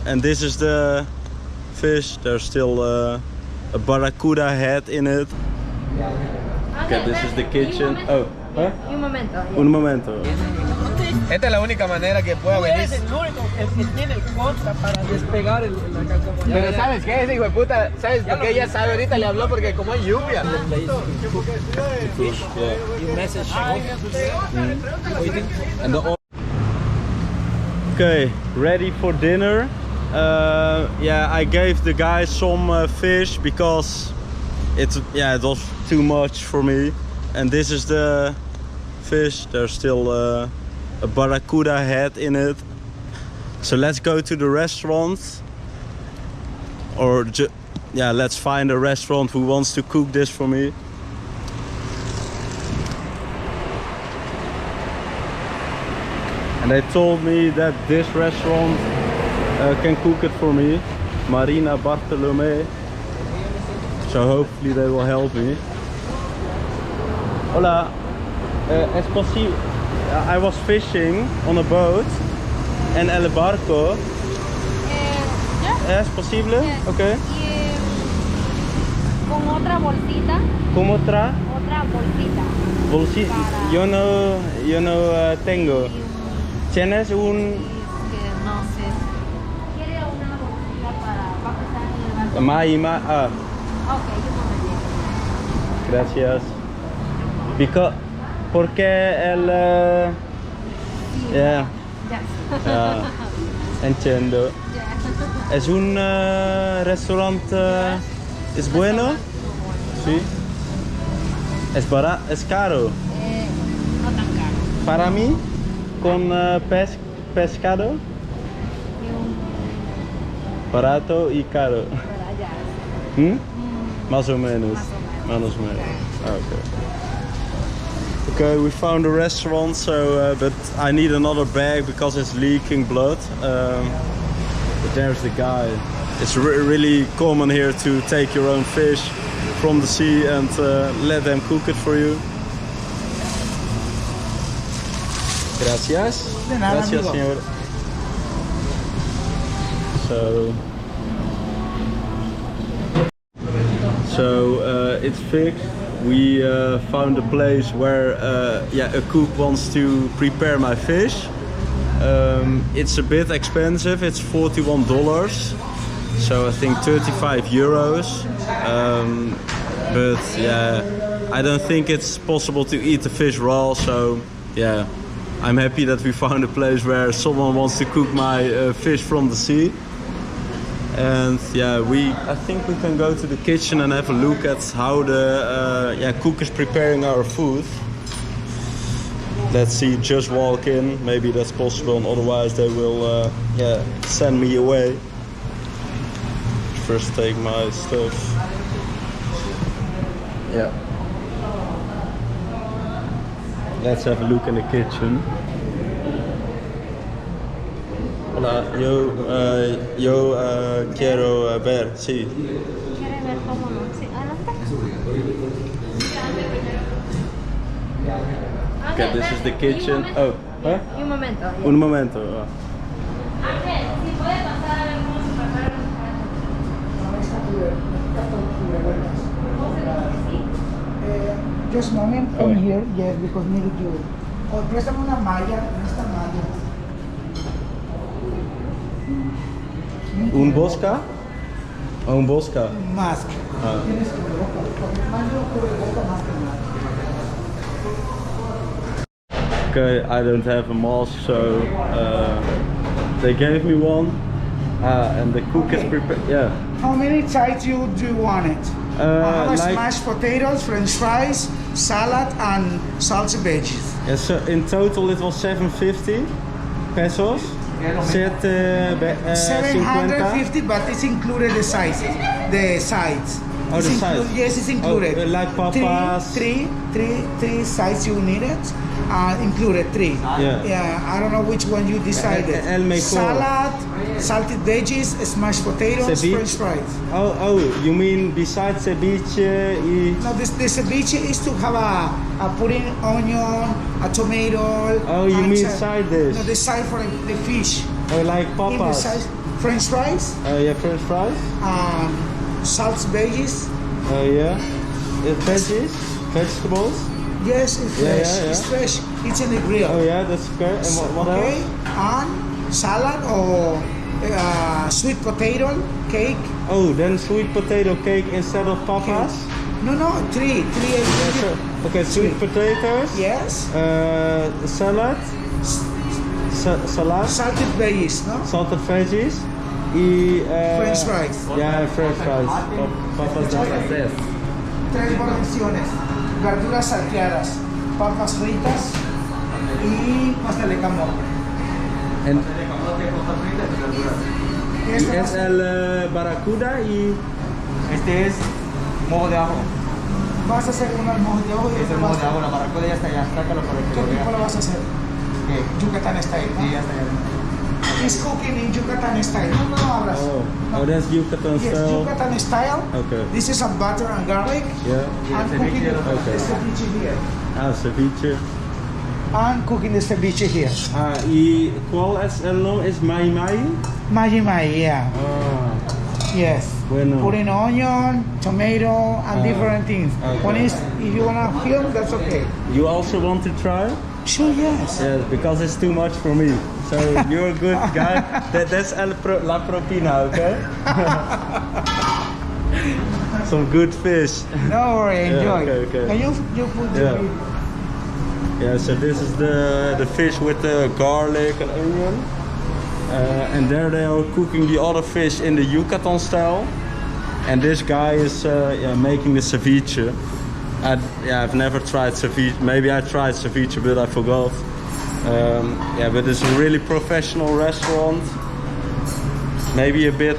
and this is the fish. There's still a barracuda head in it. Okay, this is the kitchen. Oh, huh? Un momento. Un momento. Esta es la única manera que pueda venir. Es el único que tiene el contra para despegar la cancun. Pero ¿sabes qué? Ese hijo de puta, ¿sabes por qué ella sabe? Ahorita le habló porque como hay lluvia. Fish, yeah. You message. And okay, ready for dinner. Yeah, I gave the guys some fish because it was too much for me. And this is the fish. There's still a barracuda head in it. So let's go to the restaurant, or let's find a restaurant who wants to cook this for me. And they told me that this restaurant can cook it for me, Marina Bartolomé. So hopefully they will help me. Hola, es posible. I was fishing on a boat and el barco. ¿Es posible? Yes. Okay. Y con otra bolsita. ¿Con otra? Otra bolsita. Bolsita. Yo no tengo. ¿Tienes un? Que no sé. ¿Quiere una bolsita para pasar en el barco? Ok, un momento. Gracias. Porque el... Yes. Entiendo. Yeah. ¿Es un restaurante? ¿Es bueno? Sí. ¿Es barato? ¿Es caro? No tan caro. Para mí, con pescado. Barato y caro. Más o menos. Más o menos. Okay. Okay, we found a restaurant, so but I need another bag because it's leaking blood. But there's the guy. It's really common here to take your own fish from the sea and let them cook it for you. Gracias. De nada, Gracias, amigo. señor. So it's fixed. We found a place where a cook wants to prepare my fish. It's a bit expensive. It's $41, so I think 35 euros. But yeah, I don't think it's possible to eat the fish raw. So yeah, I'm happy that we found a place where someone wants to cook my fish from the sea. And yeah, I think we can go to the kitchen and have a look at how the cook is preparing our food. Let's see, just walk in, maybe that's possible, and otherwise they will send me away. First take my stuff. Yeah. Let's have a look in the kitchen. Hola, yo quiero ver, sí. ¿Quiere ver cómo no? Sí, adelante. Okay, this is the kitchen. Oh, huh? Un momento. Un momento. Ángel, si puede pasar a ver cómo se prepara Just a moment, come here, yes, because need you. O préstame una malla, esta malla. Un bosca? Un bosca. Mask. Tienes que más lo cubre boca más que nada. Okay, I don't have a mask, so they gave me one. And the cook is prepared. Yeah. How many sides do you want it? Like mashed potatoes, French fries, salad, and salsa veggies. yeah, so in total it was 750 pesos. 750, but it's included the sides. The sides. Oh, the sides. Yes, it's included. Oh, like papas. Three sides you needed. Included 3. Yeah. I don't know which one you decided. El mejor. Salad, salted veggies, smashed potatoes, Ceviche. French fries. Oh, you mean besides ceviche? No, the ceviche is to have a pudding, onion, a tomato. Oh, you mean side dish? No, the side for the fish. Oh, like papas. French fries, Yeah, French fries. salt veggies. Yeah. Veggies, vegetables. Yes, it's Yeah, fresh. yeah, yeah. It's fresh. It's in the grill. Oh yeah, that's okay. And what Okay, else? and salad or sweet potato cake. Oh, then sweet potato cake instead of papas. No, three. Yeah, sure. Okay, sweet potatoes. Yes. Salad. Salad. Salted veggies, no? Salted veggies. French fries. Yeah, French fries. Papas tres. Tres guarniciones. Verduras salteadas, papas fritas y pastel de camote. And Y esto es el barracuda y Este es mojo de ajo. vas a hacer un almohado de ojo y Este es mojo de ajo, la barracuda ya está allá. Sácalo para que ¿Qué lo tipo lo vea. vas a hacer? ¿Qué? Yucatán style, ¿no? Sí, ya está allá. It's cooking in Yucatán style. No hablas. oh, that's Yucatan Yes, style. Yucatan style. Okay. This is some butter and garlic. Yeah. And cooking the Okay. ceviche here. Ceviche. And cooking the ceviche here. ¿Y cuál es el nombre? ¿Es Mai Mai? Maji, yeah. Yes. Bueno. Putting onion, tomato, and different things. Okay. When it's, if you wanna film, that's okay. You also want to try? Sure, yes. Yes, because it's too much for me. So you're a good guy. That's la propina, okay? Some good fish. No worry, enjoy. okay. And you put the Yeah. Yeah, so this is the fish with the garlic and onion. And there they are cooking the other fish in the Yucatan style. And this guy is making the ceviche. I've never tried ceviche. Maybe I tried ceviche, but I forgot. But it's a really professional restaurant. Maybe a bit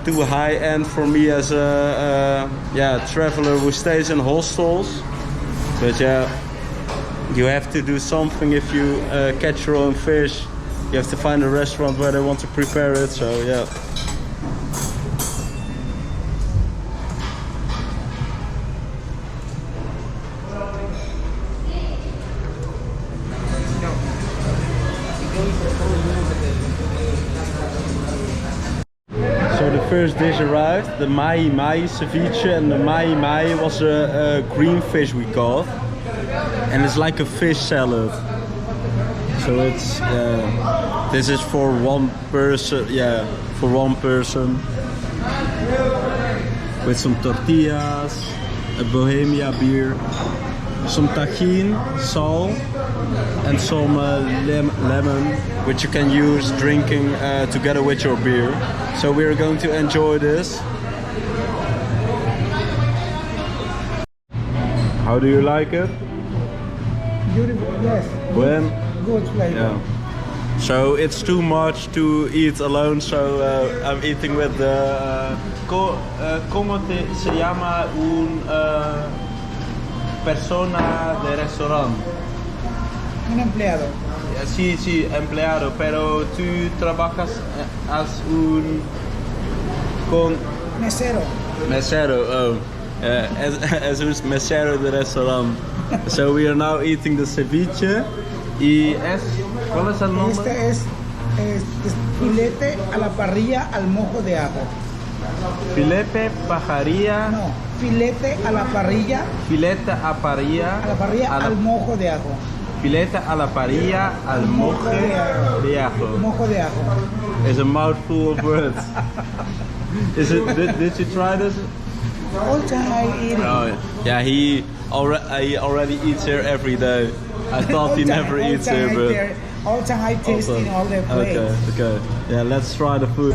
too high end for me as a traveler who stays in hostels. But yeah, you have to do something if you catch your own fish. You have to find a restaurant where they want to prepare it. So yeah. So the first dish arrived, the Mai Mai ceviche, and the Mai Mai was a green fish we caught, and it's like a fish salad. So it's this is for one person, with some tortillas, a Bohemia beer, some tajin, salt, and some lemon, which you can use drinking together with your beer. So we're going to enjoy this. How do you like it? Beautiful, yes. When? Good flavor. Yeah. So it's too much to eat alone, so I'm eating with the... ¿Cómo se llama un persona de restaurante? Un empleado. Sí, empleado, pero tú trabajas as un... Mesero. Mesero, oh. As un mesero de restaurante. So we are now eating the ceviche. ¿Cuál es el nombre? Este es filete a la parrilla al mojo de ajo. Filete, pajarilla. No, filete a la parrilla. Filete a parrilla. A la parrilla al mojo de ajo. Filete a la parrilla al mojo de ajo. Mojo de ajo. It's a mouthful of words. Did you try this? All time eating. Oh, yeah, he already eats here every day. I thought he never eats here, but... All time I tasting all the plates. Okay. Yeah, let's try the food.